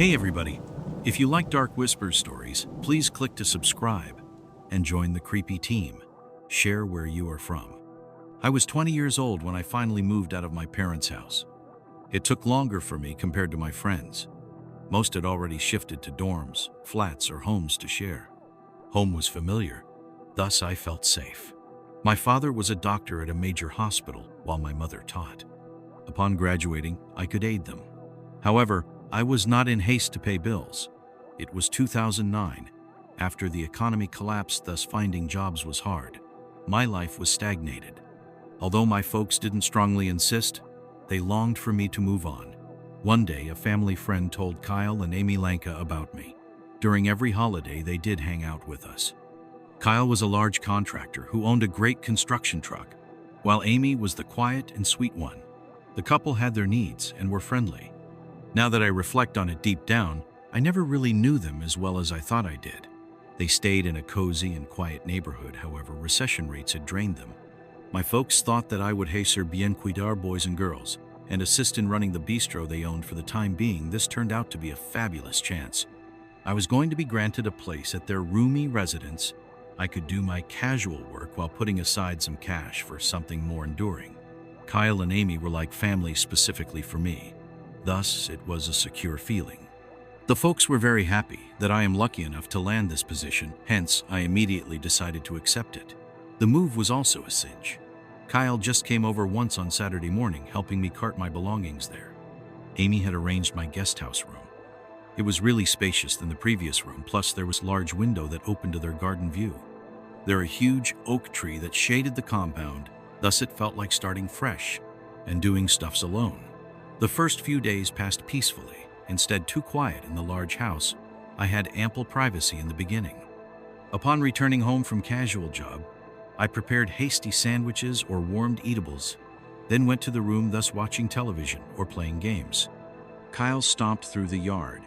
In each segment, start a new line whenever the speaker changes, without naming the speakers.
Hey everybody, if you like Dark Whispers stories, please click to subscribe and join the creepy team. Share where you are from. I was 20 years old when I finally moved out of my parents' house. It took longer for me compared to my friends. Most had already shifted to dorms, flats, or homes to share. Home was familiar, thus I felt safe. My father was a doctor at a major hospital while my mother taught. Upon graduating, I could aid them. However, I was not in haste to pay bills. It was 2009. After the economy collapsed, thus finding jobs was hard. My life was stagnated. Although my folks didn't strongly insist, they longed for me to move on. One day, a family friend told Kyle and Amy Lanka about me. During every holiday, they did hang out with us. Kyle was a large contractor who owned a great construction truck, while Amy was the quiet and sweet one. The couple had their needs and were friendly. Now that I reflect on it deep down, I never really knew them as well as I thought I did. They stayed in a cozy and quiet neighborhood, however, recession rates had drained them. My folks thought that I would hacer bien cuidar boys and girls and assist in running the bistro they owned for the time being. This turned out to be a fabulous chance. I was going to be granted a place at their roomy residence. I could do my casual work while putting aside some cash for something more enduring. Kyle and Amy were like family specifically for me. Thus, it was a secure feeling. The folks were very happy that I am lucky enough to land this position, hence I immediately decided to accept it. The move was also a cinch. Kyle just came over once on Saturday morning, helping me cart my belongings there. Amy had arranged my guest house room. It was really spacious than the previous room, plus there was a large window that opened to their garden view. There a huge oak tree that shaded the compound, thus it felt like starting fresh and doing stuffs alone. The first few days passed peacefully, instead too quiet in the large house. I had ample privacy in the beginning. Upon returning home from casual job, I prepared hasty sandwiches or warmed eatables, then went to the room, thus watching television or playing games. Kyle stomped through the yard.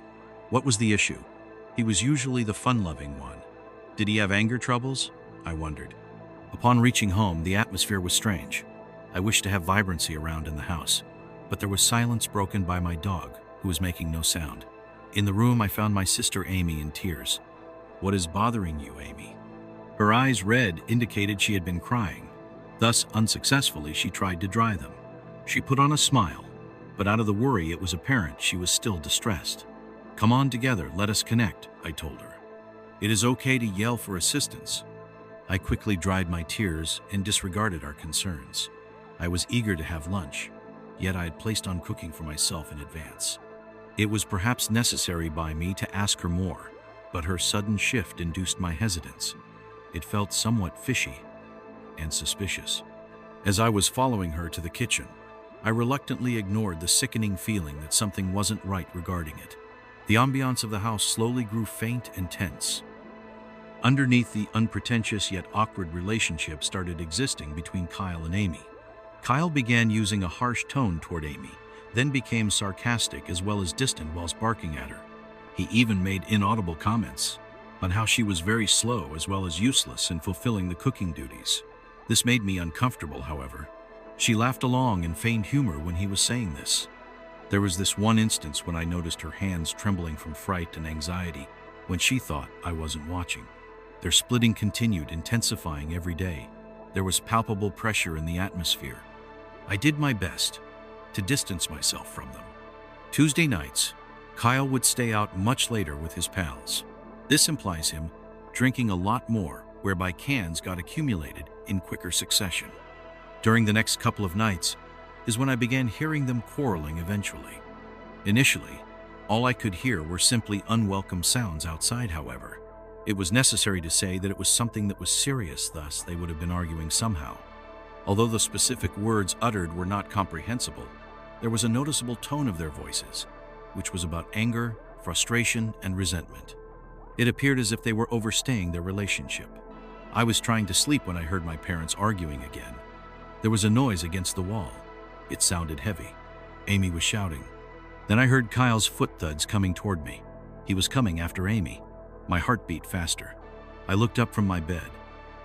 What was the issue? He was usually the fun-loving one. Did he have anger troubles? I wondered. Upon reaching home, the atmosphere was strange. I wished to have vibrancy around in the house, but there was silence broken by my dog, who was making no sound. In the room, I found my sister Amy in tears. "What is bothering you, Amy?" Her eyes red indicated she had been crying. Thus, unsuccessfully, she tried to dry them. She put on a smile, but out of the worry, it was apparent she was still distressed. "Come on together, let us connect," I told her. "It is okay to yell for assistance." I quickly dried my tears and disregarded our concerns. I was eager to have lunch, yet I had placed on cooking for myself in advance. It was perhaps necessary by me to ask her more, but her sudden shift induced my hesitance. It felt somewhat fishy and suspicious. As I was following her to the kitchen, I reluctantly ignored the sickening feeling that something wasn't right regarding it. The ambiance of the house slowly grew faint and tense. Underneath, the unpretentious yet awkward relationship started existing between Kyle and Amy. Kyle began using a harsh tone toward Amy, then became sarcastic as well as distant whilst barking at her. He even made inaudible comments on how she was very slow as well as useless in fulfilling the cooking duties. This made me uncomfortable, however. She laughed along and feigned humor when he was saying this. There was this one instance when I noticed her hands trembling from fright and anxiety when she thought I wasn't watching. Their splitting continued, intensifying every day. There was palpable pressure in the atmosphere. I did my best to distance myself from them. Tuesday nights, Kyle would stay out much later with his pals. This implies him drinking a lot more, whereby cans got accumulated in quicker succession. During the next couple of nights is when I began hearing them quarreling eventually. Initially, all I could hear were simply unwelcome sounds outside, however. It was necessary to say that it was something that was serious, thus they would have been arguing somehow. Although the specific words uttered were not comprehensible, there was a noticeable tone of their voices, which was about anger, frustration, and resentment. It appeared as if they were overstaying their relationship. I was trying to sleep when I heard my parents arguing again. There was a noise against the wall. It sounded heavy. Amy was shouting. Then I heard Kyle's foot thuds coming toward me. He was coming after Amy. My heart beat faster. I looked up from my bed.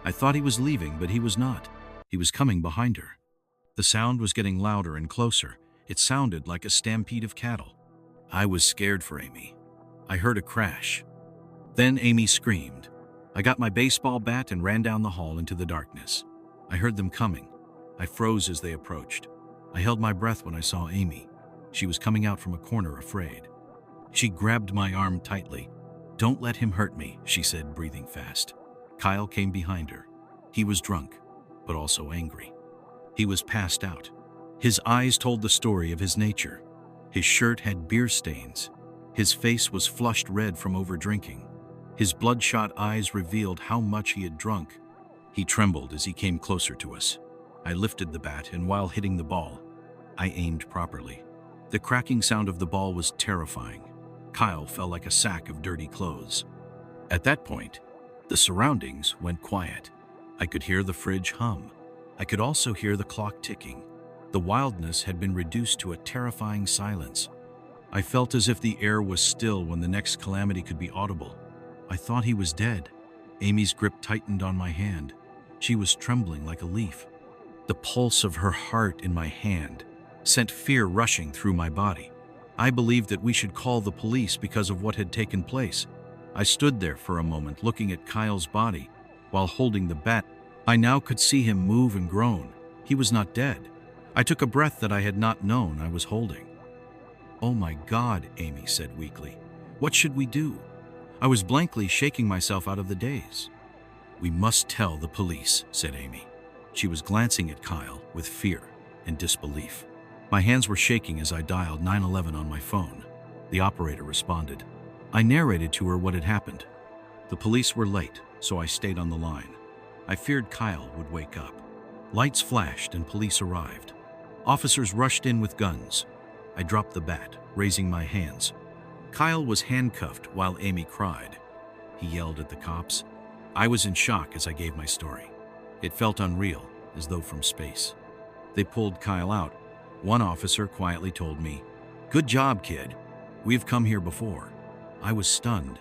I thought he was leaving, but he was not. He was coming behind her. The sound was getting louder and closer. It sounded like a stampede of cattle. I was scared for Amy. I heard a crash. Then Amy screamed. I got my baseball bat and ran down the hall into the darkness. I heard them coming. I froze as they approached. I held my breath when I saw Amy. She was coming out from a corner, afraid. She grabbed my arm tightly. "Don't let him hurt me," she said, breathing fast. Kyle came behind her. He was drunk, but also angry. He was passed out. His eyes told the story of his nature. His shirt had beer stains. His face was flushed red from overdrinking. His bloodshot eyes revealed how much he had drunk. He trembled as he came closer to us. I lifted the bat, and while hitting the ball, I aimed properly. The cracking sound of the ball was terrifying. Kyle fell like a sack of dirty clothes. At that point, the surroundings went quiet. I could hear the fridge hum. I could also hear the clock ticking. The wildness had been reduced to a terrifying silence. I felt as if the air was still when the next calamity could be audible. I thought he was dead. Amy's grip tightened on my hand. She was trembling like a leaf. The pulse of her heart in my hand sent fear rushing through my body. I believed that we should call the police because of what had taken place. I stood there for a moment looking at Kyle's body while holding the bat. I now could see him move and groan. He was not dead. I took a breath that I had not known I was holding. "Oh my God," Amy said weakly. "What should we do?" I was blankly shaking myself out of the daze. "We must tell the police," said Amy. She was glancing at Kyle with fear and disbelief. My hands were shaking as I dialed 911 on my phone. The operator responded. I narrated to her what had happened. The police were late, so I stayed on the line. I feared Kyle would wake up. Lights flashed and police arrived. Officers rushed in with guns. I dropped the bat, raising my hands. Kyle was handcuffed while Amy cried. He yelled at the cops. I was in shock as I gave my story. It felt unreal, as though from space. They pulled Kyle out. One officer quietly told me, "Good job, kid. We've come here before." I was stunned.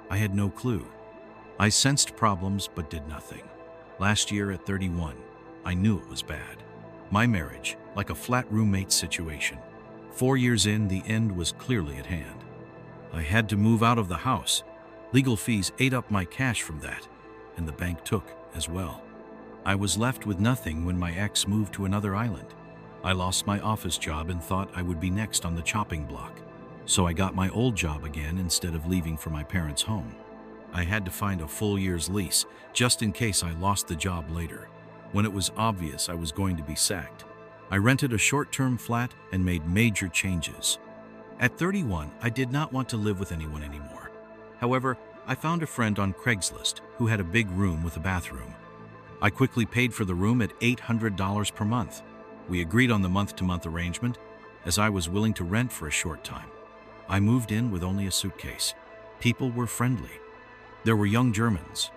I had no clue. I sensed problems but did nothing. Last year at 31, I knew it was bad. My marriage, like a flat roommate situation. 4 years in, the end was clearly at hand. I had to move out of the house. Legal fees ate up my cash from that, and the bank took as well. I was left with nothing when my ex moved to another island. I lost my office job and thought I would be next on the chopping block. So I got my old job again instead of leaving for my parents' home. I had to find a full year's lease, just in case I lost the job later, when it was obvious I was going to be sacked. I rented a short-term flat and made major changes. At 31, I did not want to live with anyone anymore. However, I found a friend on Craigslist who had a big room with a bathroom. I quickly paid for the room at $800 per month. We agreed on the month-to-month arrangement, as I was willing to rent for a short time. I moved in with only a suitcase. People were friendly. There were young Germans.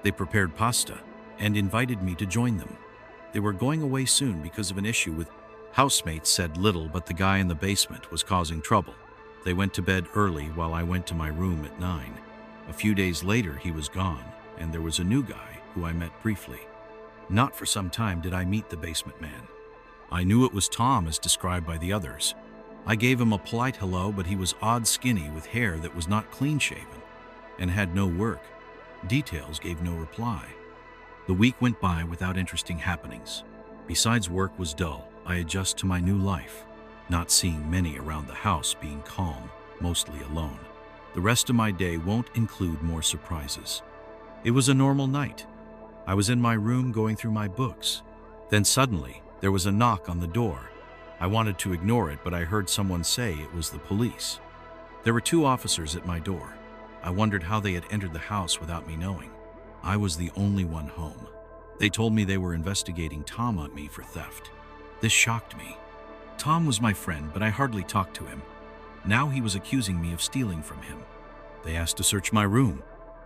They prepared pasta and invited me to join them. They were going away soon because of an issue with housemates said little, but the guy in the basement was causing trouble. They went to bed early while I went to my room at 9. A few days later, he was gone, and there was a new guy who I met briefly. Not for some time did I meet the basement man. I knew it was Tom as described by the others. I gave him a polite hello, but he was odd skinny with hair that was not clean-shaven and had no work. Details gave no reply. The week went by without interesting happenings. Besides, work was dull. I adjust to my new life, not seeing many around the house, being calm, mostly alone. The rest of my day won't include more surprises. It was a normal night. I was in my room going through my books. Then suddenly, there was a knock on the door. I wanted to ignore it, but I heard someone say it was the police. There were 2 officers at my door. I wondered how they had entered the house without me knowing. I was the only one home. They told me they were investigating Tom on me for theft. This shocked me. Tom was my friend, but I hardly talked to him. Now he was accusing me of stealing from him. They asked to search my room.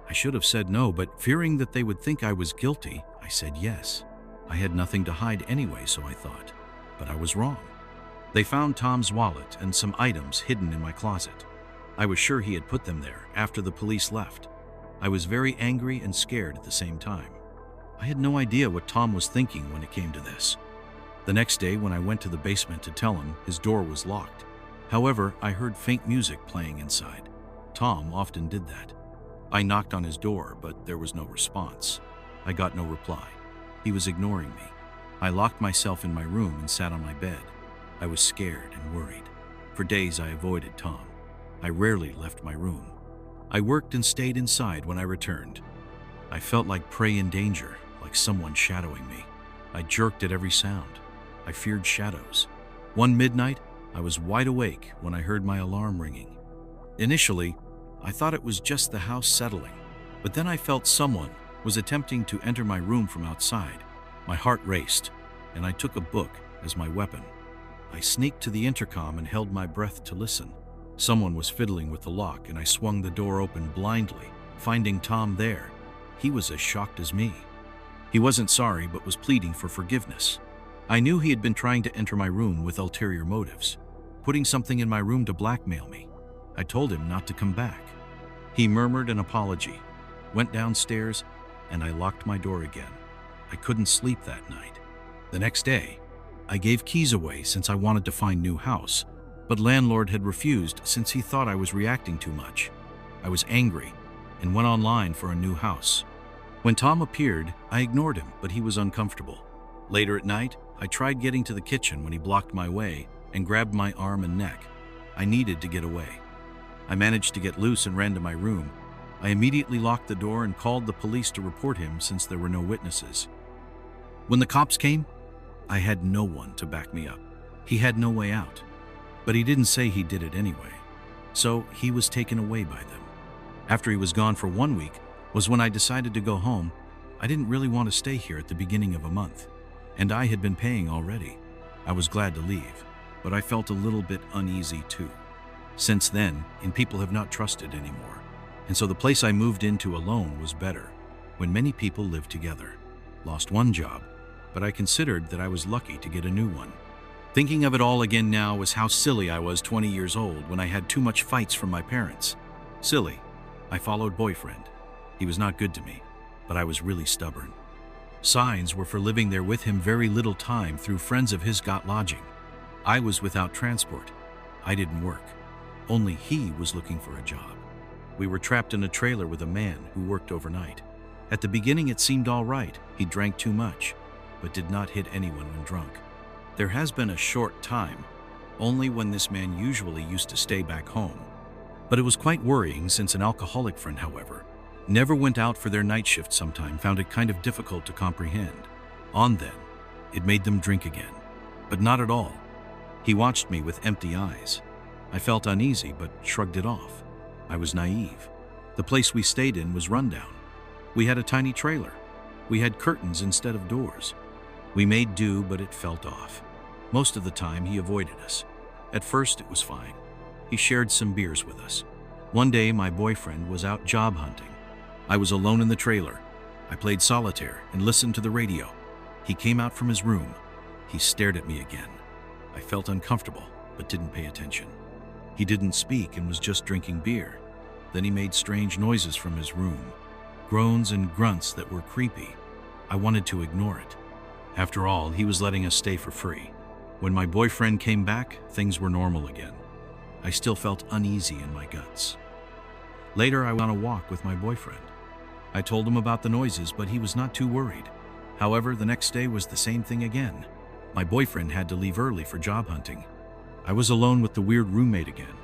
I should have said no, but fearing that they would think I was guilty, I said yes. I had nothing to hide anyway, so I thought. But I was wrong. They found Tom's wallet and some items hidden in my closet. I was sure he had put them there after the police left. I was very angry and scared at the same time. I had no idea what Tom was thinking when it came to this. The next day, when I went to the basement to tell him, his door was locked. However, I heard faint music playing inside. Tom often did that. I knocked on his door, but there was no response. I got no reply. He was ignoring me. I locked myself in my room and sat on my bed. I was scared and worried. For days I avoided Tom. I rarely left my room. I worked and stayed inside when I returned. I felt like prey in danger, like someone shadowing me. I jerked at every sound. I feared shadows. One midnight, I was wide awake when I heard my alarm ringing. Initially, I thought it was just the house settling, but then I felt someone was attempting to enter my room from outside. My heart raced, and I took a book as my weapon. I sneaked to the intercom and held my breath to listen. Someone was fiddling with the lock, and I swung the door open blindly, finding Tom there. He was as shocked as me. He wasn't sorry, but was pleading for forgiveness. I knew he had been trying to enter my room with ulterior motives, putting something in my room to blackmail me. I told him not to come back. He murmured an apology, went downstairs, and I locked my door again. I couldn't sleep that night. The next day, I gave keys away since I wanted to find new house, but landlord had refused since he thought I was reacting too much. I was angry and went online for a new house. When Tom appeared, I ignored him, but he was uncomfortable. Later at night, I tried getting to the kitchen when he blocked my way and grabbed my arm and neck. I needed to get away. I managed to get loose and ran to my room. I immediately locked the door and called the police to report him since there were no witnesses. When the cops came, I had no one to back me up. He had no way out, but he didn't say he did it anyway, so he was taken away by them. After he was gone for 1 week was when I decided to go home. I didn't really want to stay here at the beginning of a month, and I had been paying already. I was glad to leave, but I felt a little bit uneasy too. Since then, people have not trusted anymore, and so the place I moved into alone was better. When many people lived together, lost one job, but I considered that I was lucky to get a new one. Thinking of it all again now was how silly I was 20 years old when I had too much fights from my parents. Silly. I followed boyfriend. He was not good to me, but I was really stubborn. Signs were for living there with him very little time through friends of his got lodging. I was without transport. I didn't work. Only he was looking for a job. We were trapped in a trailer with a man who worked overnight. At the beginning it seemed all right. He drank too much, but did not hit anyone when drunk. There has been a short time, only when this man usually used to stay back home. But it was quite worrying since an alcoholic friend, however, never went out for their night shift sometime, found it kind of difficult to comprehend. On then, it made them drink again, but not at all. He watched me with empty eyes. I felt uneasy, but shrugged it off. I was naive. The place we stayed in was rundown. We had a tiny trailer. We had curtains instead of doors. We made do, but it felt off. Most of the time, he avoided us. At first, it was fine. He shared some beers with us. One day, my boyfriend was out job hunting. I was alone in the trailer. I played solitaire and listened to the radio. He came out from his room. He stared at me again. I felt uncomfortable, but didn't pay attention. He didn't speak and was just drinking beer. Then he made strange noises from his room, groans and grunts that were creepy. I wanted to ignore it. After all, he was letting us stay for free. When my boyfriend came back, things were normal again. I still felt uneasy in my guts. Later, I went on a walk with my boyfriend. I told him about the noises, but he was not too worried. However, the next day was the same thing again. My boyfriend had to leave early for job hunting. I was alone with the weird roommate again.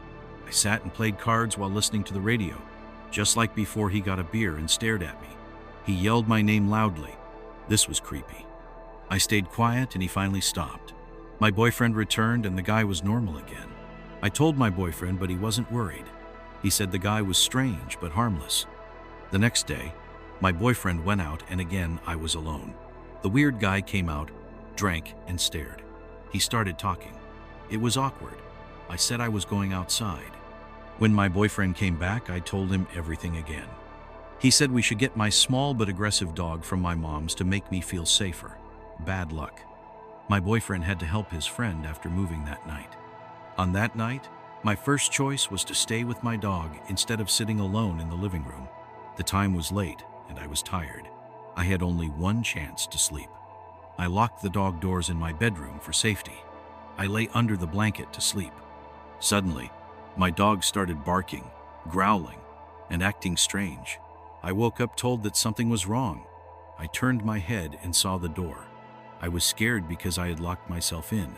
I sat and played cards while listening to the radio. Just like before, he got a beer and stared at me. He yelled my name loudly. This was creepy. I stayed quiet and he finally stopped. My boyfriend returned and the guy was normal again. I told my boyfriend, but he wasn't worried. He said the guy was strange but harmless. The next day, my boyfriend went out and again I was alone. The weird guy came out, drank, and stared. He started talking. It was awkward. I said I was going outside. When my boyfriend came back, I told him everything again. He said we should get my small but aggressive dog from my mom's to make me feel safer. Bad luck. My boyfriend had to help his friend after moving that night. On that night, my first choice was to stay with my dog instead of sitting alone in the living room. The time was late and I was tired. I had only one chance to sleep. I locked the dog doors in my bedroom for safety. I lay under the blanket to sleep. Suddenly, my dog started barking growling and acting strange. I woke up told that something was wrong. I turned my head and saw the door. I was scared because I had locked myself in.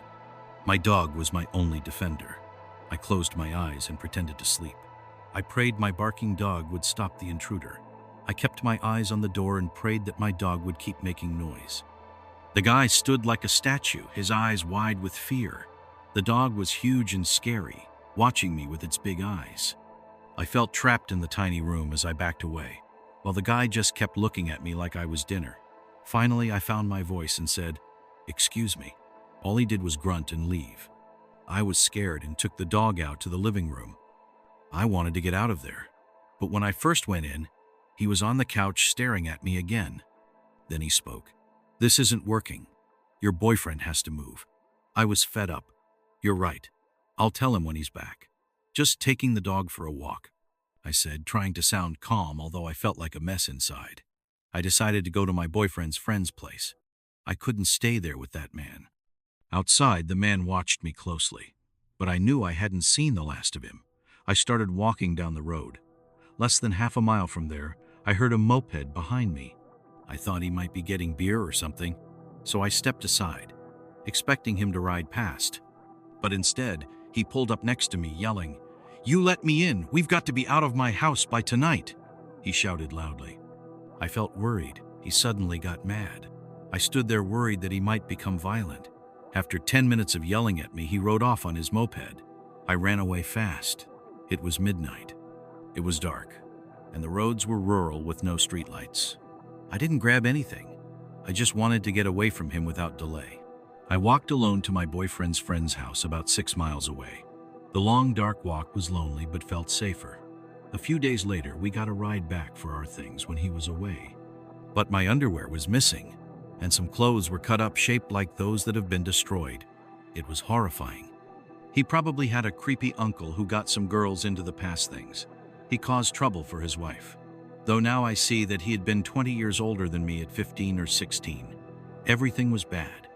My dog was my only defender. I closed my eyes and pretended to sleep. I prayed my barking dog would stop the intruder. I kept my eyes on the door and prayed that my dog would keep making noise. The guy stood like a statue, his eyes wide with fear. The dog was huge and scary, watching me with its big eyes. I felt trapped in the tiny room as I backed away, while the guy just kept looking at me like I was dinner. Finally, I found my voice and said, "Excuse me." All he did was grunt and leave. I was scared and took the dog out to the living room. I wanted to get out of there, but when I first went in, he was on the couch staring at me again. Then he spoke. "This isn't working. Your boyfriend has to move." I was fed up. "You're right. I'll tell him when he's back. Just taking the dog for a walk," I said, trying to sound calm, although I felt like a mess inside. I decided to go to my boyfriend's friend's place. I couldn't stay there with that man. Outside, the man watched me closely, but I knew I hadn't seen the last of him. I started walking down the road. Less than half a mile from there, I heard a moped behind me. I thought he might be getting beer or something, so I stepped aside, expecting him to ride past. But instead, he pulled up next to me, yelling, "You let me in! We've got to be out of my house by tonight!" he shouted loudly. I felt worried. He suddenly got mad. I stood there worried that he might become violent. After 10 minutes of yelling at me, he rode off on his moped. I ran away fast. It was midnight. It was dark, and the roads were rural with no streetlights. I didn't grab anything. I just wanted to get away from him without delay. I walked alone to my boyfriend's friend's house about 6 miles away. The long, dark walk was lonely but felt safer. A few days later, we got a ride back for our things when he was away. But my underwear was missing, and some clothes were cut up shaped like those that have been destroyed. It was horrifying. He probably had a creepy uncle who got some girls into the past things. He caused trouble for his wife. Though now I see that he had been 20 years older than me at 15 or 16. Everything was bad.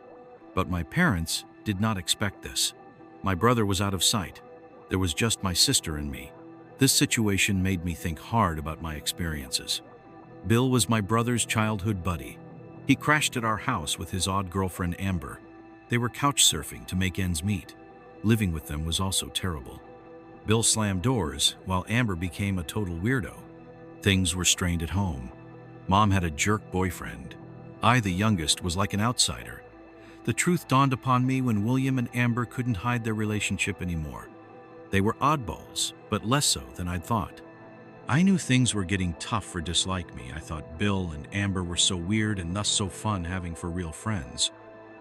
But my parents did not expect this. My brother was out of sight. There was just my sister and me. This situation made me think hard about my experiences. Bill was my brother's childhood buddy. He crashed at our house with his odd girlfriend Amber. They were couch surfing to make ends meet. Living with them was also terrible. Bill slammed doors, while Amber became a total weirdo. Things were strained at home. Mom had a jerk boyfriend. I, the youngest, was like an outsider. The truth dawned upon me when William and Amber couldn't hide their relationship anymore. They were oddballs, but less so than I'd thought. I knew things were getting tough for dislike me. I thought Bill and Amber were so weird and thus so fun having for real friends.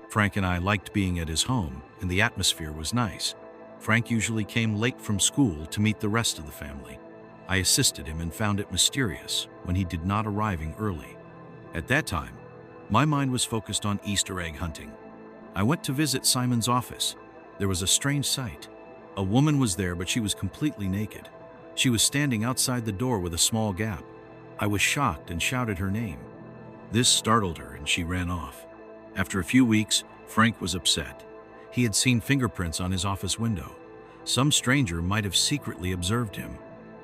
Frank and I liked being at his home, and the atmosphere was nice. Frank usually came late from school to meet the rest of the family. I assisted him and found it mysterious when he did not arriving early. At that time, my mind was focused on Easter egg hunting. I went to visit Simon's office. There was a strange sight. A woman was there, but she was completely naked. She was standing outside the door with a small gap. I was shocked and shouted her name. This startled her and she ran off. After a few weeks, Frank was upset. He had seen fingerprints on his office window. Some stranger might have secretly observed him.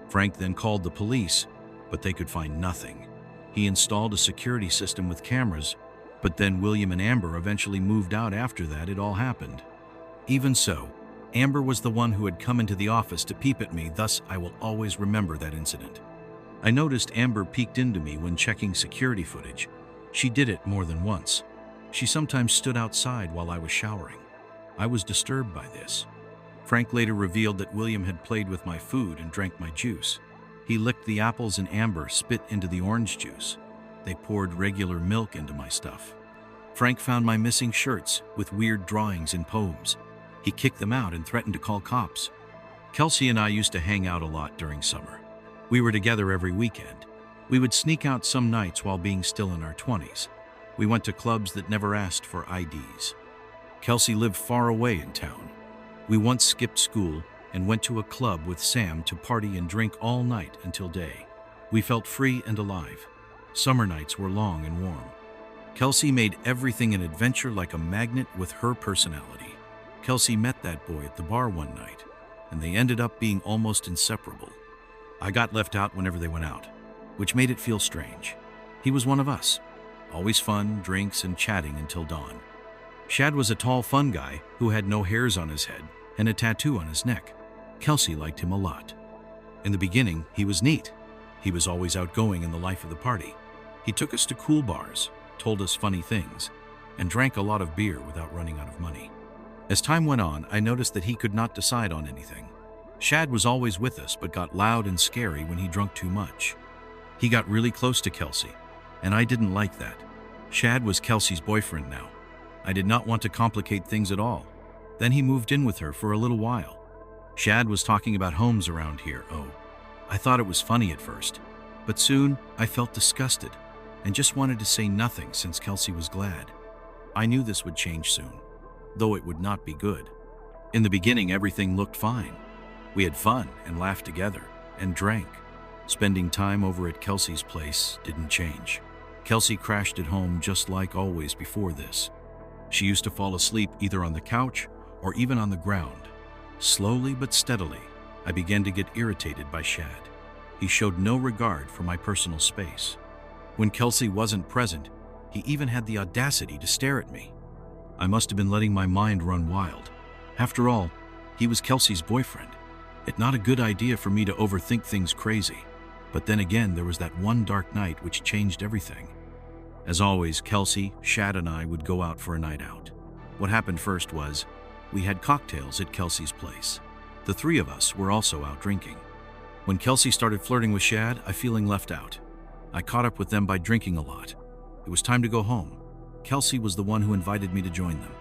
Frank then called the police, but they could find nothing. He installed a security system with cameras, but then William and Amber eventually moved out after that. It all happened. Even so, Amber was the one who had come into the office to peep at me, thus I will always remember that incident. I noticed Amber peeked into me when checking security footage. She did it more than once. She sometimes stood outside while I was showering. I was disturbed by this. Frank later revealed that William had played with my food and drank my juice. He licked the apples and Amber spit into the orange juice. They poured regular milk into my stuff. Frank found my missing shirts with weird drawings and poems. He kicked them out and threatened to call cops. Kelsey and I used to hang out a lot during summer. We were together every weekend. We would sneak out some nights while being still in our 20s. We went to clubs that never asked for IDs. Kelsey lived far away in town. We once skipped school and went to a club with Sam to party and drink all night until day. We felt free and alive. Summer nights were long and warm. Kelsey made everything an adventure, like a magnet with her personality. Kelsey met that boy at the bar one night, and they ended up being almost inseparable. I got left out whenever they went out, which made it feel strange. He was one of us. Always fun, drinks, and chatting until dawn. Shad was a tall, fun guy who had no hairs on his head and a tattoo on his neck. Kelsey liked him a lot. In the beginning, he was neat. He was always outgoing in the life of the party. He took us to cool bars, told us funny things, and drank a lot of beer without running out of money. As time went on, I noticed that he could not decide on anything. Shad was always with us but got loud and scary when he drank too much. He got really close to Kelsey, and I didn't like that. Shad was Kelsey's boyfriend now. I did not want to complicate things at all. Then he moved in with her for a little while. Shad was talking about homes around here. Oh, I thought it was funny at first, but soon I felt disgusted and just wanted to say nothing since Kelsey was glad. I knew this would change soon, though it would not be good. In the beginning, everything looked fine. We had fun and laughed together and drank. Spending time over at Kelsey's place didn't change. Kelsey crashed at home just like always before this. She used to fall asleep either on the couch or even on the ground. Slowly but steadily, I began to get irritated by Shad. He showed no regard for my personal space. When Kelsey wasn't present, he even had the audacity to stare at me. I must have been letting my mind run wild. After all, he was Kelsey's boyfriend. It's not a good idea for me to overthink things crazy. But then again, there was that one dark night which changed everything. As always, Kelsey, Shad, and I would go out for a night out. What happened first was, we had cocktails at Kelsey's place. The three of us were also out drinking. When Kelsey started flirting with Shad, I feeling left out. I caught up with them by drinking a lot. It was time to go home. Kelsey was the one who invited me to join them.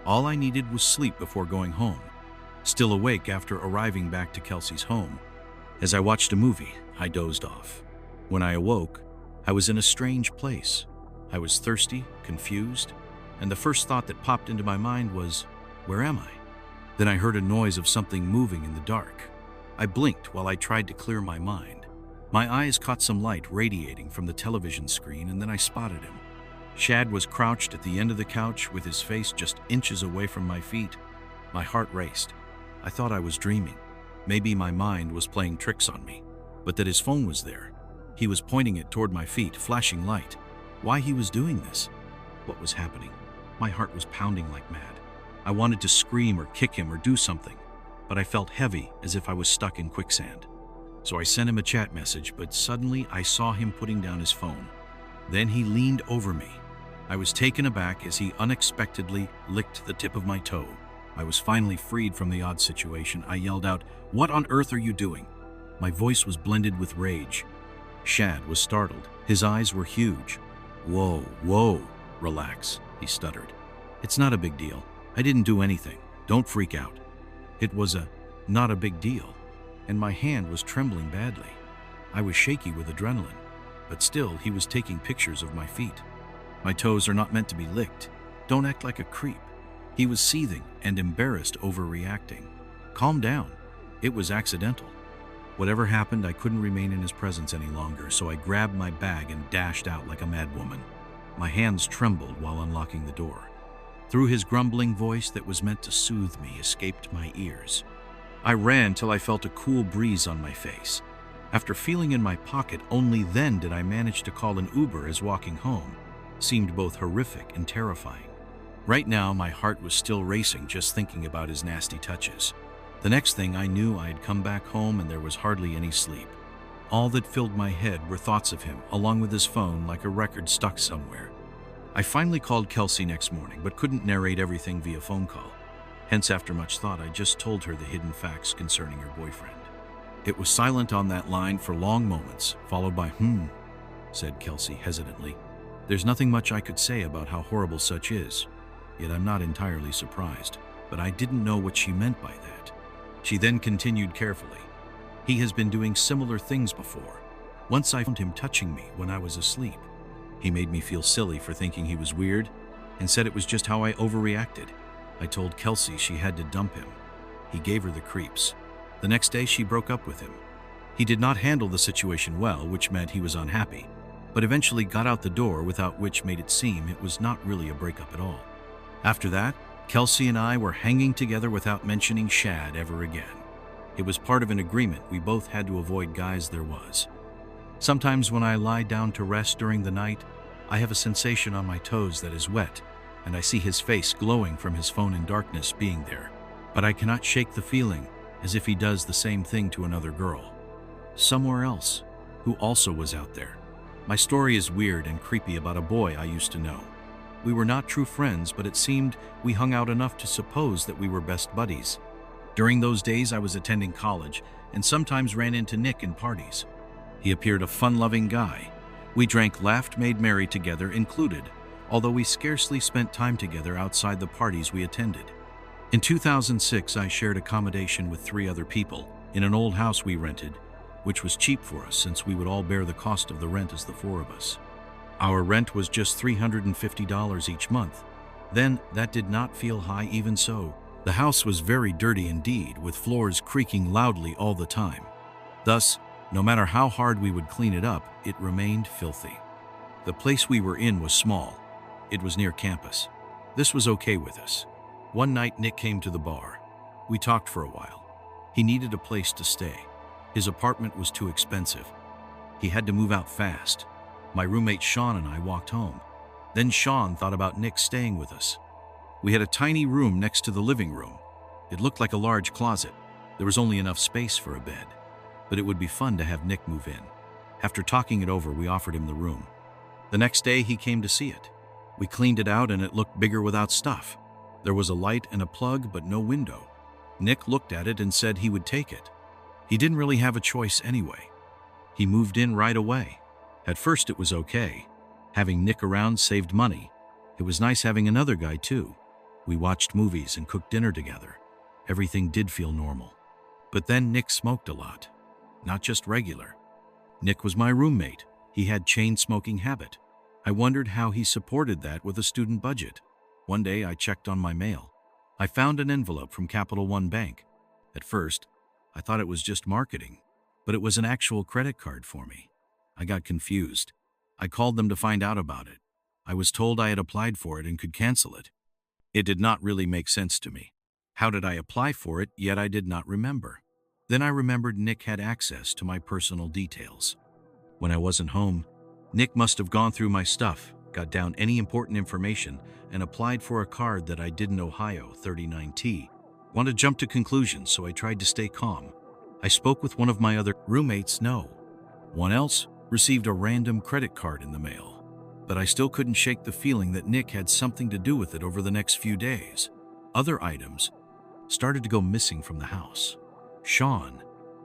All I needed was sleep before going home. Still awake after arriving back to Kelsey's home. As I watched a movie, I dozed off. When I awoke, I was in a strange place. I was thirsty, confused, and the first thought that popped into my mind was, where am I? Then I heard a noise of something moving in the dark. I blinked while I tried to clear my mind. My eyes caught some light radiating from the television screen, and then I spotted him. Shad was crouched at the end of the couch with his face just inches away from my feet. My heart raced. I thought I was dreaming. Maybe my mind was playing tricks on me, but that his phone was there. He was pointing it toward my feet, flashing light. Why he was doing this? What was happening? My heart was pounding like mad. I wanted to scream or kick him or do something, but I felt heavy as if I was stuck in quicksand. So I sent him a chat message, but suddenly I saw him putting down his phone. Then he leaned over me. I was taken aback as he unexpectedly licked the tip of my toe. I was finally freed from the odd situation. I yelled out, "What on earth are you doing?" My voice was blended with rage. Shad was startled. His eyes were huge. Whoa, relax, he stuttered. It's not a big deal. I didn't do anything. Don't freak out. It was not a big deal, and my hand was trembling badly. I was shaky with adrenaline, but still he was taking pictures of my feet. My toes are not meant to be licked. Don't act like a creep. He was seething and embarrassed, overreacting. Calm down. It was accidental. Whatever happened, I couldn't remain in his presence any longer, so I grabbed my bag and dashed out like a madwoman. My hands trembled while unlocking the door. Through his grumbling voice that was meant to soothe me escaped my ears. I ran till I felt a cool breeze on my face. After feeling in my pocket, only then did I manage to call an Uber as walking home seemed both horrific and terrifying. Right now, my heart was still racing just thinking about his nasty touches. The next thing I knew, I had come back home and there was hardly any sleep. All that filled my head were thoughts of him, along with his phone like a record stuck somewhere. I finally called Kelsey next morning, but couldn't narrate everything via phone call. Hence, after much thought, I just told her the hidden facts concerning her boyfriend. It was silent on that line for long moments, followed by, said Kelsey hesitantly. There's nothing much I could say about how horrible such is, yet I'm not entirely surprised, but I didn't know what she meant by that. She then continued carefully. He has been doing similar things before. Once I found him touching me when I was asleep. He made me feel silly for thinking he was weird and said it was just how I overreacted. I told Kelsey she had to dump him. He gave her the creeps. The next day she broke up with him. He did not handle the situation well, which meant he was unhappy, but eventually got out the door, without which made it seem it was not really a breakup at all. After that, Kelsey and I were hanging together without mentioning Shad ever again. It was part of an agreement we both had to avoid guys there was. Sometimes when I lie down to rest during the night, I have a sensation on my toes that is wet, and I see his face glowing from his phone in darkness being there. But I cannot shake the feeling, as if he does the same thing to another girl. Somewhere else, who also was out there. My story is weird and creepy about a boy I used to know. We were not true friends, but it seemed we hung out enough to suppose that we were best buddies. During those days I was attending college and sometimes ran into Nick in parties. He appeared a fun-loving guy. We drank, laughed, made merry together included, although we scarcely spent time together outside the parties we attended. In 2006, I shared accommodation with 3 other people in an old house we rented, which was cheap for us since we would all bear the cost of the rent as the 4 of us. Our rent was just $350 each month. Then, that did not feel high even so. The house was very dirty indeed, with floors creaking loudly all the time. Thus, no matter how hard we would clean it up, it remained filthy. The place we were in was small. It was near campus. This was okay with us. One night, Nick came to the bar. We talked for a while. He needed a place to stay. His apartment was too expensive. He had to move out fast. My roommate Sean and I walked home. Then Sean thought about Nick staying with us. We had a tiny room next to the living room. It looked like a large closet. There was only enough space for a bed. But it would be fun to have Nick move in. After talking it over, we offered him the room. The next day, he came to see it. We cleaned it out and it looked bigger without stuff. There was a light and a plug, but no window. Nick looked at it and said he would take it. He didn't really have a choice anyway. He moved in right away. At first it was okay. Having Nick around saved money. It was nice having another guy too. We watched movies and cooked dinner together. Everything did feel normal. But then Nick smoked a lot. Not just regular. Nick was my roommate. He had chain-smoking habit. I wondered how he supported that with a student budget. One day I checked on my mail. I found an envelope from Capital One Bank. At first, I thought it was just marketing, but it was an actual credit card for me. I got confused. I called them to find out about it. I was told I had applied for it and could cancel it. It did not really make sense to me. How did I apply for it, yet I did not remember? Then I remembered Nick had access to my personal details. When I wasn't home, Nick must have gone through my stuff, got down any important information, and applied for a card that I did in Ohio, 39T. Wanted to jump to conclusions, so I tried to stay calm. I spoke with one of my other roommates, no. One else received a random credit card in the mail. But I still couldn't shake the feeling that Nick had something to do with it over the next few days. Other items started to go missing from the house. Sean,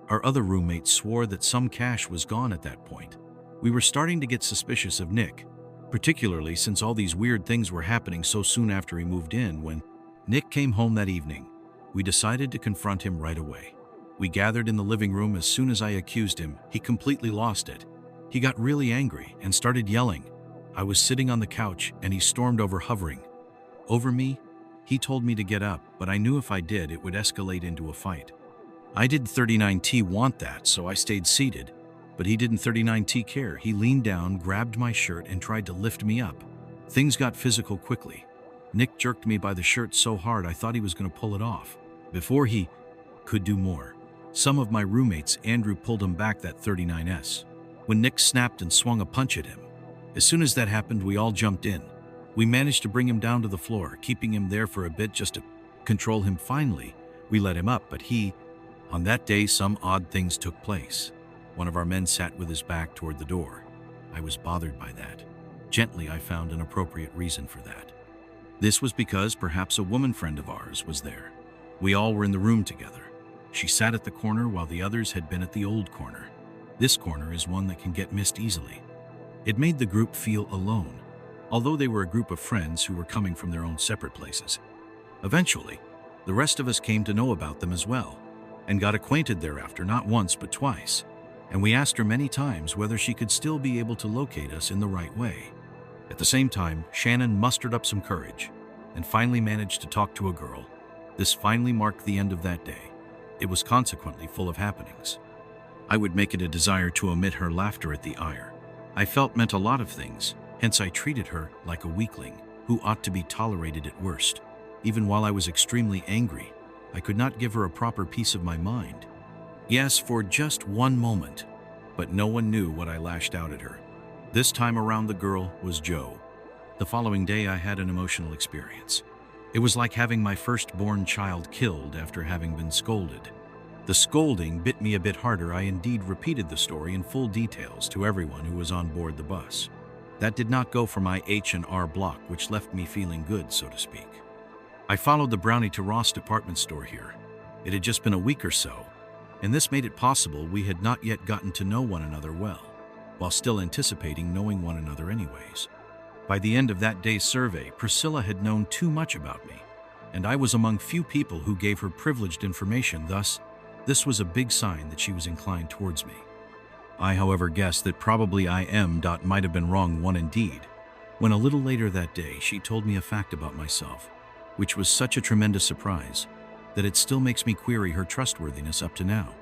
our other roommate, swore that some cash was gone at that point. We were starting to get suspicious of Nick, particularly since all these weird things were happening so soon after he moved in. When Nick came home that evening, we decided to confront him right away. We gathered in the living room. As soon as I accused him, he completely lost it. He got really angry and started yelling. I was sitting on the couch and he stormed over, hovering over me. He told me to get up, but I knew if I did, it would escalate into a fight. I didn't 39T want that, so I stayed seated, but he didn't 39T care. He leaned down, grabbed my shirt, and tried to lift me up. Things got physical quickly. Nick jerked me by the shirt so hard I thought he was going to pull it off. Before he could do more, some of my roommates, Andrew, pulled him back that 39S. When Nick snapped and swung a punch at him. As soon as that happened, we all jumped in. We managed to bring him down to the floor, keeping him there for a bit just to control him. Finally, we let him up, but on that day, some odd things took place. One of our men sat with his back toward the door. I was bothered by that. Gently, I found an appropriate reason for that. This was because perhaps a woman friend of ours was there. We all were in the room together. She sat at the corner while the others had been at the old corner. This corner is one that can get missed easily. It made the group feel alone, although they were a group of friends who were coming from their own separate places. Eventually, the rest of us came to know about them as well, and got acquainted thereafter, not once but twice, and we asked her many times whether she could still be able to locate us in the right way. At the same time, Shannon mustered up some courage and finally managed to talk to a girl. This finally marked the end of that day. It was consequently full of happenings. I would make it a desire to omit her laughter at the ire I felt meant a lot of things, hence I treated her like a weakling who ought to be tolerated at worst. Even while I was extremely angry, I could not give her a proper piece of my mind. Yes, for just one moment. But no one knew what I lashed out at her. This time around, the girl was Joe. The following day, I had an emotional experience. It was like having my firstborn child killed after having been scolded. The scolding bit me a bit harder. I indeed repeated the story in full details to everyone who was on board the bus. That did not go for my H&R Block, which left me feeling good, so to speak. I followed the brownie to Ross department store here. It had just been a week or so, and this made it possible we had not yet gotten to know one another well, while still anticipating knowing one another anyways. By the end of that day's survey, Priscilla had known too much about me, and I was among few people who gave her privileged information. Thus, this was a big sign that she was inclined towards me. I, however, guessed that probably might have been wrong one indeed, when a little later that day she told me a fact about myself, which was such a tremendous surprise that it still makes me query her trustworthiness up to now.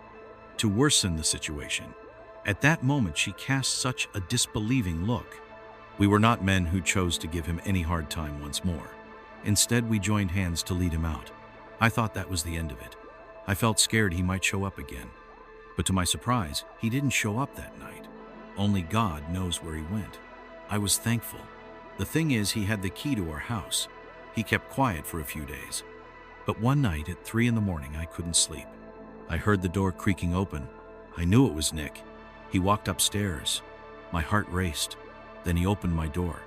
To worsen the situation, at that moment she cast such a disbelieving look. We were not men who chose to give him any hard time once more. Instead, we joined hands to lead him out. I thought that was the end of it. I felt scared he might show up again. But to my surprise, he didn't show up that night. Only God knows where he went. I was thankful. The thing is, he had the key to our house. He kept quiet for a few days. But one night at 3 in the morning, I couldn't sleep. I heard the door creaking open. I knew it was Nick. He walked upstairs. My heart raced. Then he opened my door.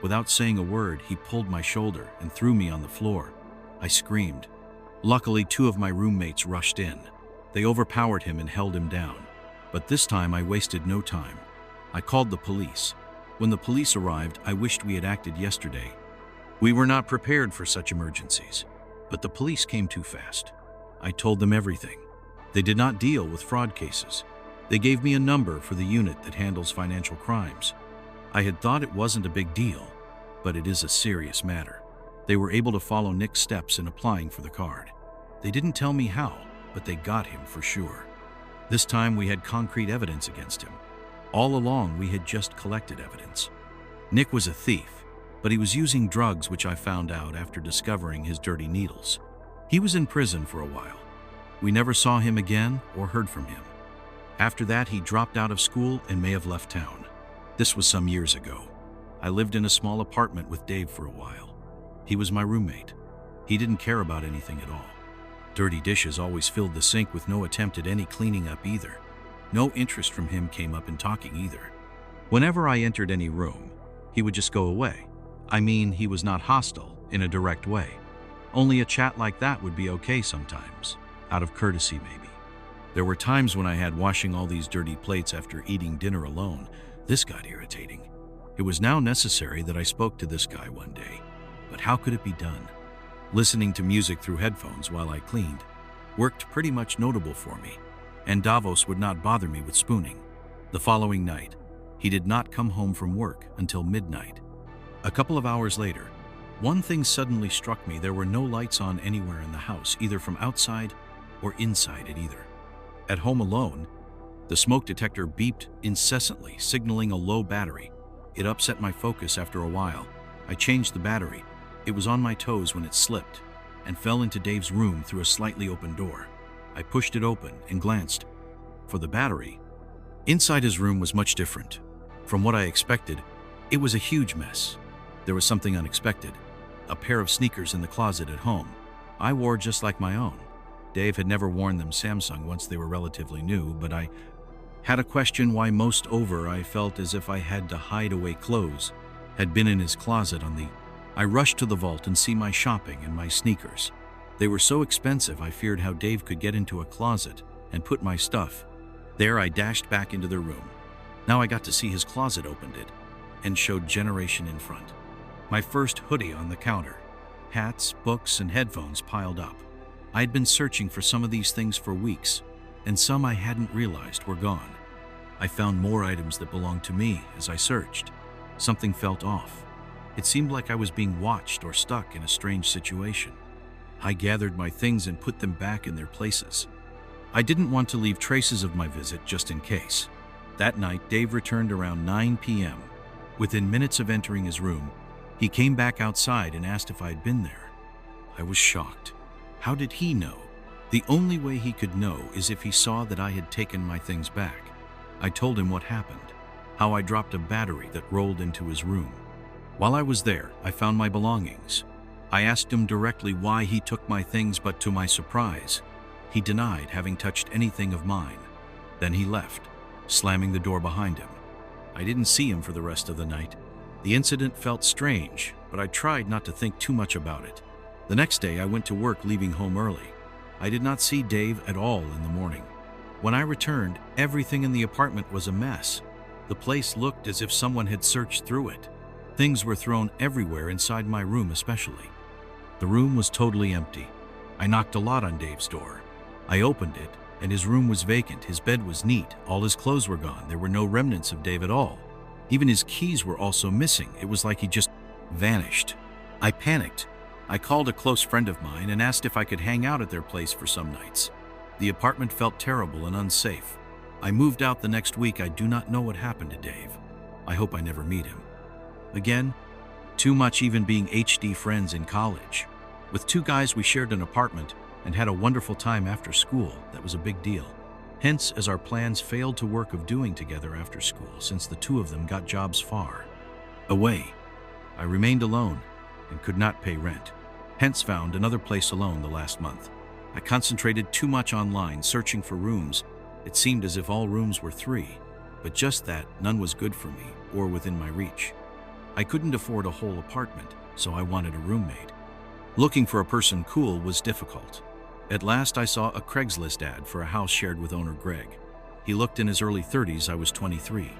Without saying a word, he pulled my shoulder and threw me on the floor. I screamed. Luckily, 2 of my roommates rushed in. They overpowered him and held him down. But this time, I wasted no time. I called the police. When the police arrived, I wished we had acted yesterday. We were not prepared for such emergencies. But the police came too fast. I told them everything. They did not deal with fraud cases. They gave me a number for the unit that handles financial crimes. I had thought it wasn't a big deal, but it is a serious matter. They were able to follow Nick's steps in applying for the card. They didn't tell me how, but they got him for sure. This time we had concrete evidence against him. All along we had just collected evidence. Nick was a thief, but he was using drugs, which I found out after discovering his dirty needles. He was in prison for a while. We never saw him again or heard from him. After that, he dropped out of school and may have left town. This was some years ago. I lived in a small apartment with Dave for a while. He was my roommate. He didn't care about anything at all. Dirty dishes always filled the sink with no attempt at any cleaning up either. No interest from him came up in talking either. Whenever I entered any room, he would just go away. I mean, he was not hostile in a direct way. Only a chat like that would be okay sometimes, out of courtesy maybe. There were times when I had washing all these dirty plates after eating dinner alone. This got irritating. It was now necessary that I spoke to this guy one day. But how could it be done? Listening to music through headphones while I cleaned worked pretty much notable for me, and Davos would not bother me with spooning. The following night, he did not come home from work until midnight. A couple of hours later, one thing suddenly struck me. There were no lights on anywhere in the house, either from outside or inside it either. At home alone, the smoke detector beeped incessantly, signaling a low battery. It upset my focus after a while. I changed the battery. It was on my toes when it slipped and fell into Dave's room through a slightly open door. I pushed it open and glanced for the battery. Inside his room was much different. From what I expected, it was a huge mess. There was something unexpected. A pair of sneakers in the closet at home. I wore just like my own. Dave had never worn them Samsung once they were relatively new, but I had a question why most over I felt as if I had to hide away clothes had been in his closet on the... I rushed to the vault and see my shopping and my sneakers. They were so expensive I feared how Dave could get into a closet and put my stuff. There I dashed back into the room. Now I got to see his closet opened it and showed generation in front. My first hoodie on the counter. Hats, books, and headphones piled up. I had been searching for some of these things for weeks, and some I hadn't realized were gone. I found more items that belonged to me as I searched. Something felt off. It seemed like I was being watched or stuck in a strange situation. I gathered my things and put them back in their places. I didn't want to leave traces of my visit just in case. That night, Dave returned around 9 p.m. Within minutes of entering his room, he came back outside and asked if I had been there. I was shocked. How did he know? The only way he could know is if he saw that I had taken my things back. I told him what happened, how I dropped a battery that rolled into his room. While I was there, I found my belongings. I asked him directly why he took my things, but to my surprise, he denied having touched anything of mine. Then he left, slamming the door behind him. I didn't see him for the rest of the night. The incident felt strange, but I tried not to think too much about it. The next day, I went to work, leaving home early. I did not see Dave at all in the morning. When I returned, everything in the apartment was a mess. The place looked as if someone had searched through it. Things were thrown everywhere, inside my room especially. The room was totally empty. I knocked a lot on Dave's door. I opened it, and his room was vacant. His bed was neat. All his clothes were gone. There were no remnants of Dave at all. Even his keys were also missing. It was like he just vanished. I panicked. I called a close friend of mine and asked if I could hang out at their place for some nights. The apartment felt terrible and unsafe. I moved out the next week. I do not know what happened to Dave. I hope I never meet him again. Too much, even being HD friends in college. With two guys, we shared an apartment and had a wonderful time after school. That was a big deal. Hence, as our plans failed to work of doing together after school, since the two of them got jobs far away. I remained alone and could not pay rent. Hence found another place alone the last month. I concentrated too much online, searching for rooms. It seemed as if all rooms were free, but just that, none was good for me or within my reach. I couldn't afford a whole apartment, so I wanted a roommate. Looking for a person cool was difficult. At last I saw a Craigslist ad for a house shared with owner Greg. He looked in his early 30s, I was 23.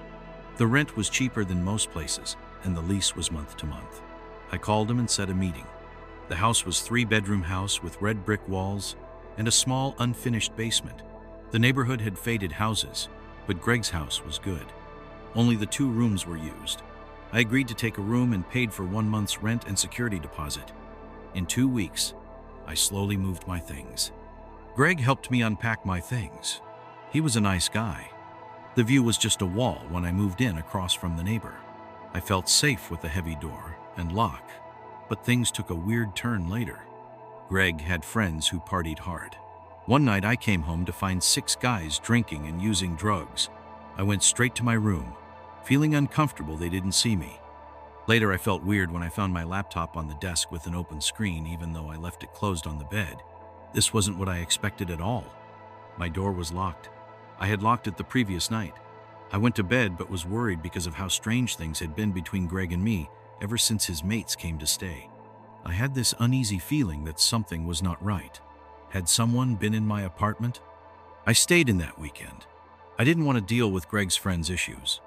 The rent was cheaper than most places, and the lease was month to month. I called him and set a meeting. The house was a 3-bedroom house with red brick walls and a small unfinished basement. The neighborhood had faded houses, but Greg's house was good. Only the 2 rooms were used. I agreed to take a room and paid for 1 month's rent and security deposit. In 2 weeks, I slowly moved my things. Greg helped me unpack my things. He was a nice guy. The view was just a wall when I moved in across from the neighbor. I felt safe with the heavy door and lock, but things took a weird turn later. Greg had friends who partied hard. One night I came home to find 6 guys drinking and using drugs. I went straight to my room. Feeling uncomfortable, they didn't see me. Later, I felt weird when I found my laptop on the desk with an open screen, even though I left it closed on the bed. This wasn't what I expected at all. My door was locked. I had locked it the previous night. I went to bed but was worried because of how strange things had been between Greg and me ever since his mates came to stay. I had this uneasy feeling that something was not right. Had someone been in my apartment? I stayed in that weekend. I didn't want to deal with Greg's friends' issues.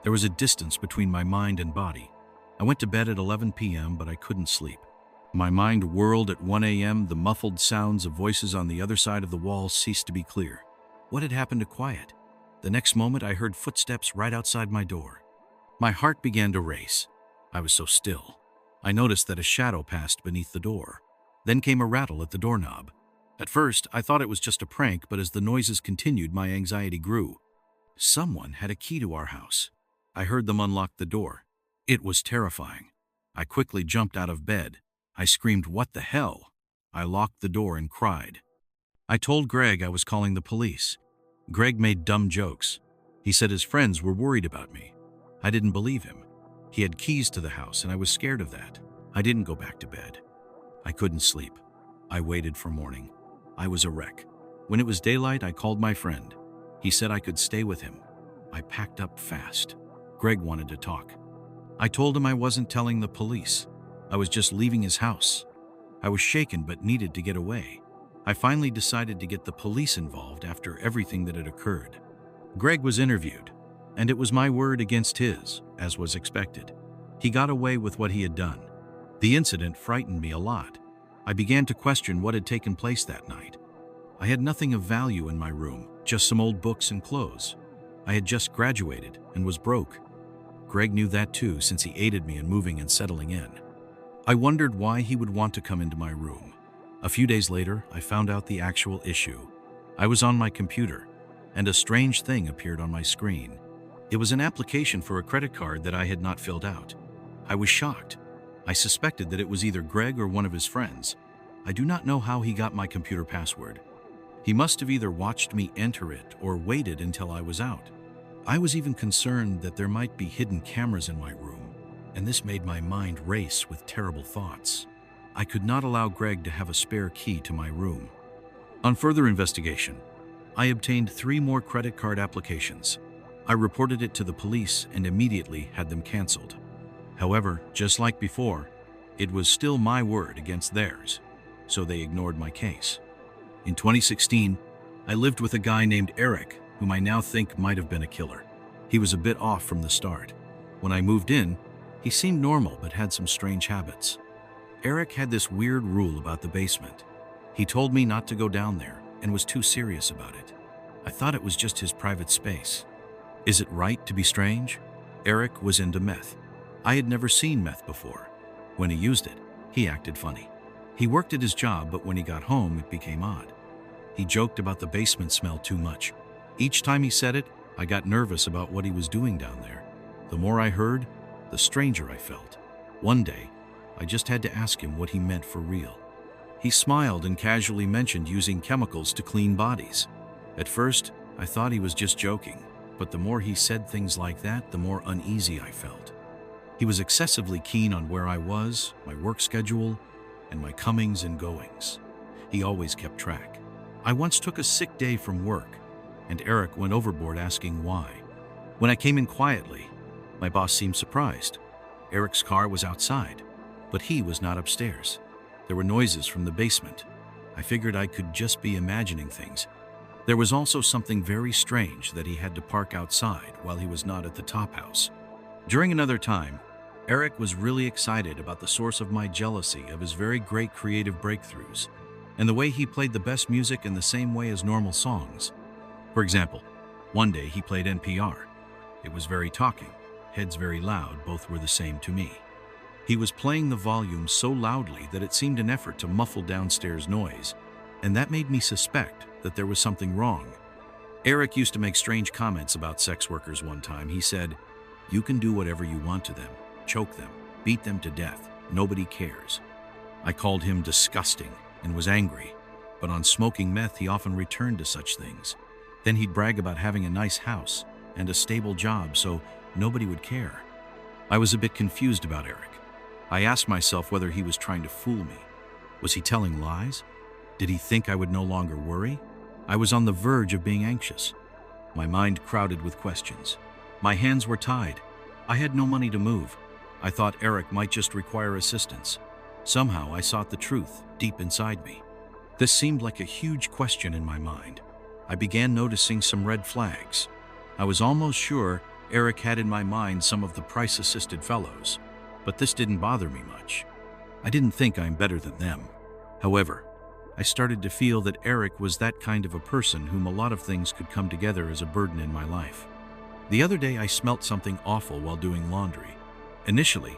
There was a distance between my mind and body. I went to bed at 11 p.m., but I couldn't sleep. My mind whirled at 1 a.m. The muffled sounds of voices on the other side of the wall ceased to be clear. What had happened to quiet? The next moment, I heard footsteps right outside my door. My heart began to race. I was so still. I noticed that a shadow passed beneath the door. Then came a rattle at the doorknob. At first, I thought it was just a prank, but as the noises continued, my anxiety grew. Someone had a key to our house. I heard them unlock the door. It was terrifying. I quickly jumped out of bed. I screamed, "What the hell?" I locked the door and cried. I told Greg I was calling the police. Greg made dumb jokes. He said his friends were worried about me. I didn't believe him. He had keys to the house, and I was scared of that. I didn't go back to bed. I couldn't sleep. I waited for morning. I was a wreck. When it was daylight, I called my friend. He said I could stay with him. I packed up fast. Greg wanted to talk. I told him I wasn't telling the police. I was just leaving his house. I was shaken but needed to get away. I finally decided to get the police involved after everything that had occurred. Greg was interviewed, and it was my word against his, as was expected. He got away with what he had done. The incident frightened me a lot. I began to question what had taken place that night. I had nothing of value in my room, just some old books and clothes. I had just graduated and was broke. Greg knew that too, since he aided me in moving and settling in. I wondered why he would want to come into my room. A few days later, I found out the actual issue. I was on my computer, and a strange thing appeared on my screen. It was an application for a credit card that I had not filled out. I was shocked. I suspected that it was either Greg or one of his friends. I do not know how he got my computer password. He must have either watched me enter it or waited until I was out. I was even concerned that there might be hidden cameras in my room, and this made my mind race with terrible thoughts. I could not allow Greg to have a spare key to my room. On further investigation, I obtained 3 more credit card applications. I reported it to the police and immediately had them canceled. However, just like before, it was still my word against theirs, so they ignored my case. In 2016, I lived with a guy named Eric, whom I now think might have been a killer. He was a bit off from the start. When I moved in, he seemed normal but had some strange habits. Eric had this weird rule about the basement. He told me not to go down there and was too serious about it. I thought it was just his private space. Is it right to be strange? Eric was into meth. I had never seen meth before. When he used it, he acted funny. He worked at his job, but when he got home, it became odd. He joked about the basement smell too much. Each time he said it, I got nervous about what he was doing down there. The more I heard, the stranger I felt. One day, I just had to ask him what he meant for real. He smiled and casually mentioned using chemicals to clean bodies. At first, I thought he was just joking, but the more he said things like that, the more uneasy I felt. He was excessively keen on where I was, my work schedule, and my comings and goings. He always kept track. I once took a sick day from work, and Eric went overboard asking why. When I came in quietly, my boss seemed surprised. Eric's car was outside, but he was not upstairs. There were noises from the basement. I figured I could just be imagining things. There was also something very strange that he had to park outside while he was not at the top house. During another time, Eric was really excited about the source of my jealousy of his very great creative breakthroughs and the way he played the best music in the same way as normal songs. For example, one day he played NPR. It was very talking, heads very loud, both were the same to me. He was playing the volume so loudly that it seemed an effort to muffle downstairs noise, and that made me suspect that there was something wrong. Eric used to make strange comments about sex workers one time. He said, "You can do whatever you want to them, choke them, beat them to death, nobody cares." I called him disgusting and was angry, but on smoking meth he often returned to such things. Then he'd brag about having a nice house and a stable job so nobody would care. I was a bit confused about Eric. I asked myself whether he was trying to fool me. Was he telling lies? Did he think I would no longer worry? I was on the verge of being anxious. My mind crowded with questions. My hands were tied. I had no money to move. I thought Eric might just require assistance. Somehow I sought the truth deep inside me. This seemed like a huge question in my mind. I began noticing some red flags. I was almost sure Eric had in my mind some of the price-assisted fellows, but this didn't bother me much. I didn't think I'm better than them. However, I started to feel that Eric was that kind of a person whom a lot of things could come together as a burden in my life. The other day I smelt something awful while doing laundry. Initially,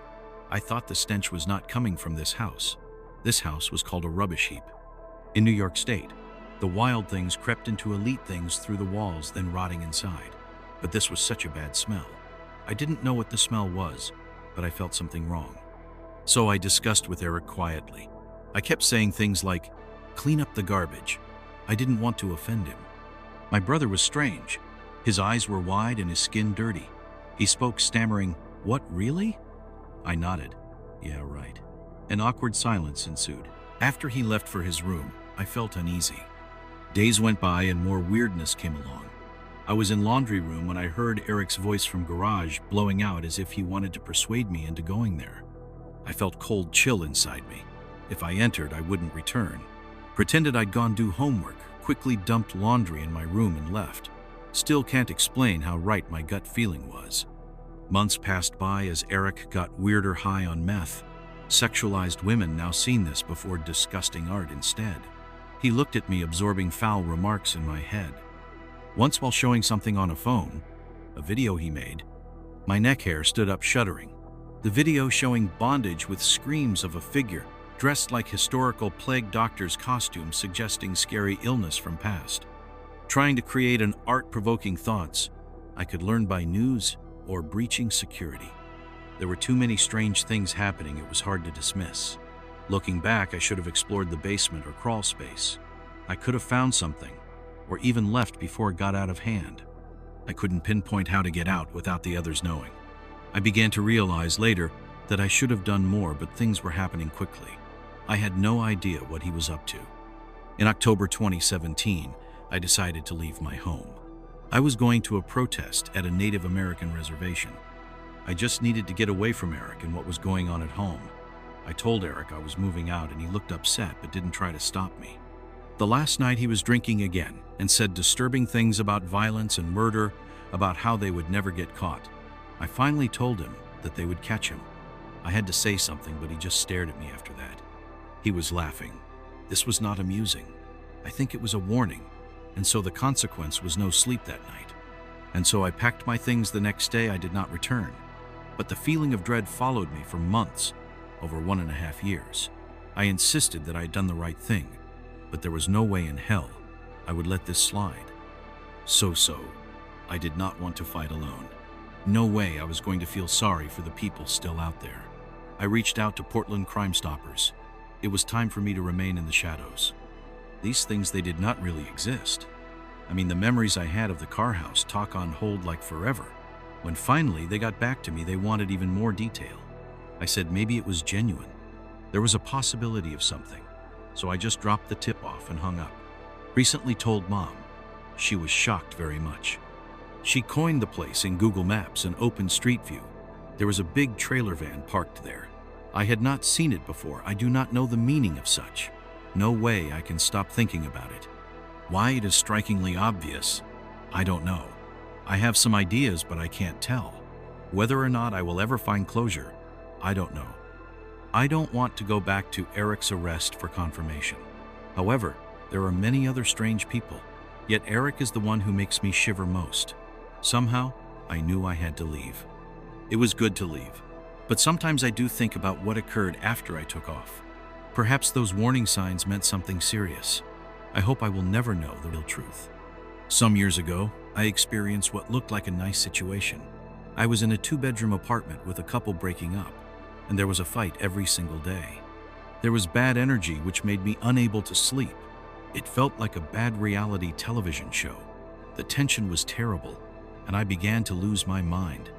I thought the stench was not coming from this house. This house was called a rubbish heap. In New York State, the wild things crept into elite things through the walls, then rotting inside. But this was such a bad smell. I didn't know what the smell was, but I felt something wrong. So I discussed with Eric quietly. I kept saying things like, "Clean up the garbage." I didn't want to offend him. My brother was strange. His eyes were wide and his skin dirty. He spoke stammering, "What, really?" I nodded. "Yeah, right." An awkward silence ensued. After he left for his room, I felt uneasy. Days went by and more weirdness came along. I was in laundry room when I heard Eric's voice from garage blowing out as if he wanted to persuade me into going there. I felt cold chill inside me. If I entered, I wouldn't return. Pretended I'd gone do homework, quickly dumped laundry in my room and left. Still can't explain how right my gut feeling was. Months passed by as Eric got weirder high on meth. Sexualized women now seen this before disgusting art instead. He looked at me absorbing foul remarks in my head. Once while showing something on a phone, a video he made, my neck hair stood up shuddering. The video showing bondage with screams of a figure dressed like historical plague doctor's costume suggesting scary illness from past. Trying to create an art-provoking thoughts I could learn by news or breaching security. There were too many strange things happening it was hard to dismiss. Looking back, I should have explored the basement or crawl space. I could have found something, or even left before it got out of hand. I couldn't pinpoint how to get out without the others knowing. I began to realize later that I should have done more, but things were happening quickly. I had no idea what he was up to. In October 2017, I decided to leave my home. I was going to a protest at a Native American reservation. I just needed to get away from Eric and what was going on at home. I told Eric I was moving out and he looked upset but didn't try to stop me. The last night he was drinking again and said disturbing things about violence and murder, about how they would never get caught. I finally told him that they would catch him. I had to say something, but he just stared at me after that. He was laughing. This was not amusing. I think it was a warning, and so the consequence was no sleep that night. And so I packed my things the next day. I did not return. But the feeling of dread followed me for months, over 1.5 years. I insisted that I had done the right thing, but there was no way in hell I would let this slide. So, I did not want to fight alone. No way I was going to feel sorry for the people still out there. I reached out to Portland Crime Stoppers. It was time for me to remain in the shadows. These things, they did not really exist. I mean, the memories I had of the car house talk on hold like forever. When finally they got back to me, they wanted even more detail. I said maybe it was genuine. There was a possibility of something. So I just dropped the tip off and hung up. Recently told Mom. She was shocked very much. She coined the place in Google Maps an open street view. There was a big trailer van parked there. I had not seen it before. I do not know the meaning of such. No way I can stop thinking about it. Why it is strikingly obvious, I don't know. I have some ideas, but I can't tell. Whether or not I will ever find closure, I don't know. I don't want to go back to Eric's arrest for confirmation. However, there are many other strange people, yet Eric is the one who makes me shiver most. Somehow, I knew I had to leave. It was good to leave, but sometimes I do think about what occurred after I took off. Perhaps those warning signs meant something serious. I hope I will never know the real truth. Some years ago, I experienced what looked like a nice situation. I was in a 2-bedroom apartment with a couple breaking up, and there was a fight every single day. There was bad energy which made me unable to sleep. It felt like a bad reality television show. The tension was terrible, and I began to lose my mind.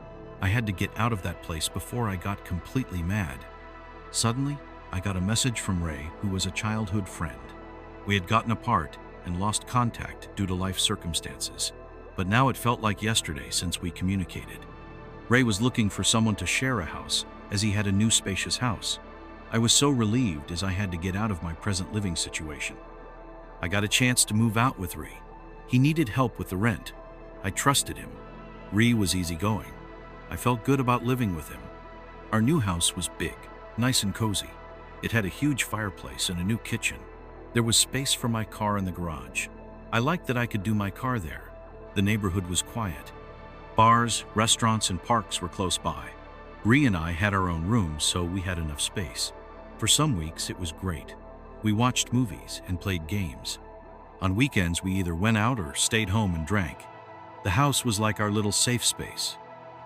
I had to get out of that place before I got completely mad. Suddenly, I got a message from Ray, who was a childhood friend. We had gotten apart and lost contact due to life circumstances, but now it felt like yesterday since we communicated. Ray was looking for someone to share a house, as he had a new spacious house. I was so relieved as I had to get out of my present living situation. I got a chance to move out with Ray. He needed help with the rent. I trusted him. Ray was easygoing. I felt good about living with him. Our new house was big, nice and cozy. It had a huge fireplace and a new kitchen. There was space for my car in the garage. I liked that I could do my car there. The neighborhood was quiet. Bars, restaurants, and parks were close by. Ray and I had our own rooms, so we had enough space. For some weeks, it was great. We watched movies and played games. On weekends, we either went out or stayed home and drank. The house was like our little safe space.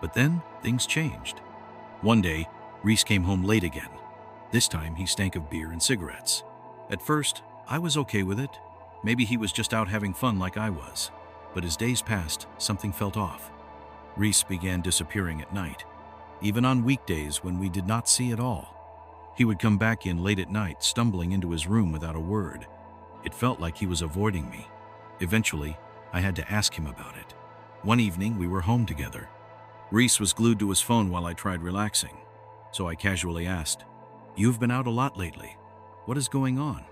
But then, things changed. One day, Reese came home late again. This time, he stank of beer and cigarettes. At first, I was okay with it. Maybe he was just out having fun like I was. But as days passed, something felt off. Reese began disappearing at night, even on weekdays when we did not see at all. He would come back in late at night, stumbling into his room without a word. It felt like he was avoiding me. Eventually, I had to ask him about it. One evening, we were home together. Reese was glued to his phone while I tried relaxing, so I casually asked, "You've been out a lot lately. What is going on?"